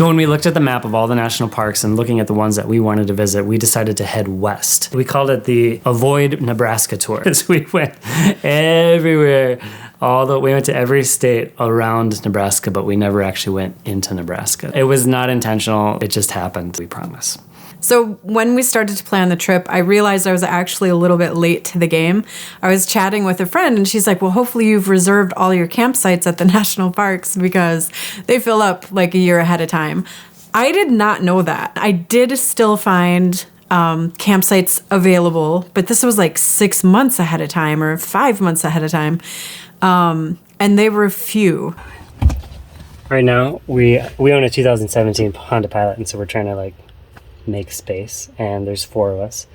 So when we looked at the map of all the national parks and looking at the ones that we wanted to visit, we decided to head west. We called it the Avoid Nebraska Tour, because we went everywhere. We went to every state around Nebraska, but we never actually went into Nebraska. It was not intentional. It just happened, we promise. So when we started to plan the trip, I realized I was actually a little bit late to the game. I was chatting with a friend and she's like, well, hopefully you've reserved all your campsites at the national parks because they fill up like a year ahead of time. I did not know that. I did still find campsites available, but this was like 6 months ahead of time or 5 months ahead of time. And they were few. Right now, we own a 2017 Honda Pilot, and so we're trying to make space, and there's 4 of us,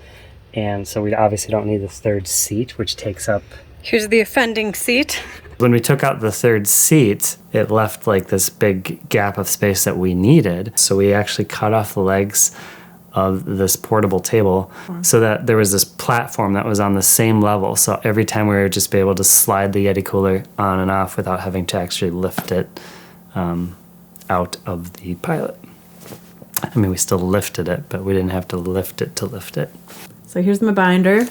and so we obviously don't need the third seat, which takes up. Here's the offending seat. When we took out the third seat, it left this big gap of space that we needed, so we actually cut off the legs of this portable table so that there was this platform that was on the same level, so every time we would just be able to slide the Yeti cooler on and off without having to actually lift it out of the Pilot. I mean, we still lifted it, but we didn't have to lift it to lift it. So here's my binder.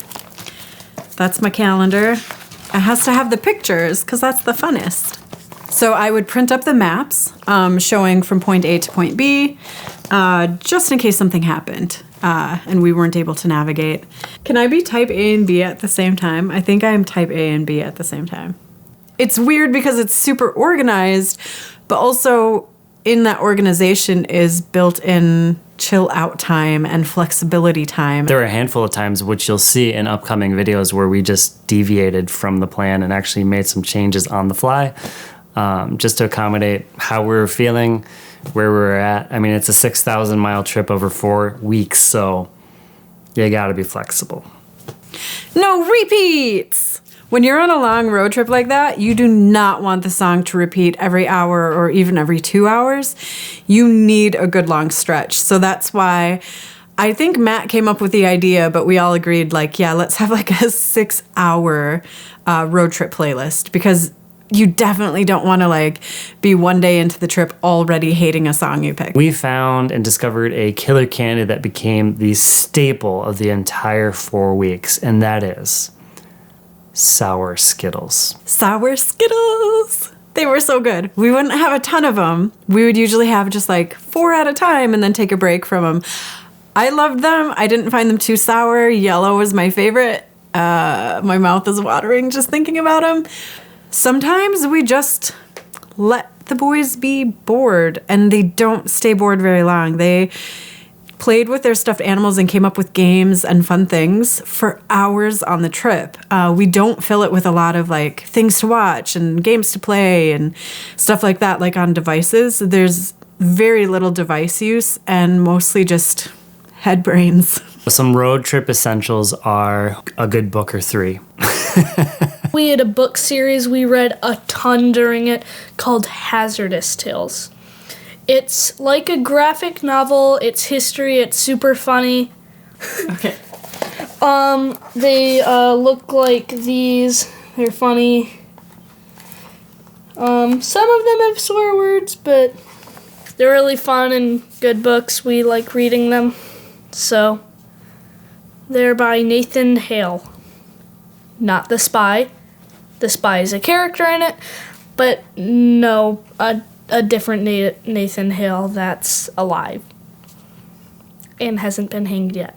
That's my calendar. It has to have the pictures because that's the funnest. So I would print up the maps showing from point A to point B, just in case something happened and we weren't able to navigate. Can I be type A and B at the same time? I think I am type A and B at the same time. It's weird because it's super organized, but also in that organization is built-in chill out time and flexibility time. There are a handful of times, which you'll see in upcoming videos, where we just deviated from the plan and actually made some changes on the fly, just to accommodate how we were feeling, where we were at. I mean, it's a 6,000-mile trip over 4 weeks, so you gotta be flexible. No repeats! When you're on a long road trip like that, you do not want the song to repeat every hour or even every 2 hours. You need a good long stretch. So that's why I think Matt came up with the idea, but we all agreed, let's have a 6-hour road trip playlist, because you definitely don't want to be one day into the trip already hating a song you picked. We found and discovered a killer candy that became the staple of the entire 4 weeks, and that is sour Skittles. Sour Skittles! They were so good. We wouldn't have a ton of them. We would usually have just 4 at a time and then take a break from them. I loved them. I didn't find them too sour. Yellow was my favorite. My mouth is watering just thinking about them. Sometimes we just let the boys be bored, and they don't stay bored very long. They played with their stuffed animals and came up with games and fun things for hours on the trip. We don't fill it with a lot of things to watch and games to play and stuff like that, on devices. There's very little device use and mostly just head brains. Some road trip essentials are a good book or 3. We had a book series we read a ton during it called Hazardous Tales. It's like a graphic novel. It's history. It's super funny. Okay. They look like these. They're funny. Some of them have swear words, but they're really fun and good books. We like reading them. So, they're by Nathan Hale. Not The Spy. The Spy is a character in it, but no, a different Nathan Hale that's alive and hasn't been hanged yet.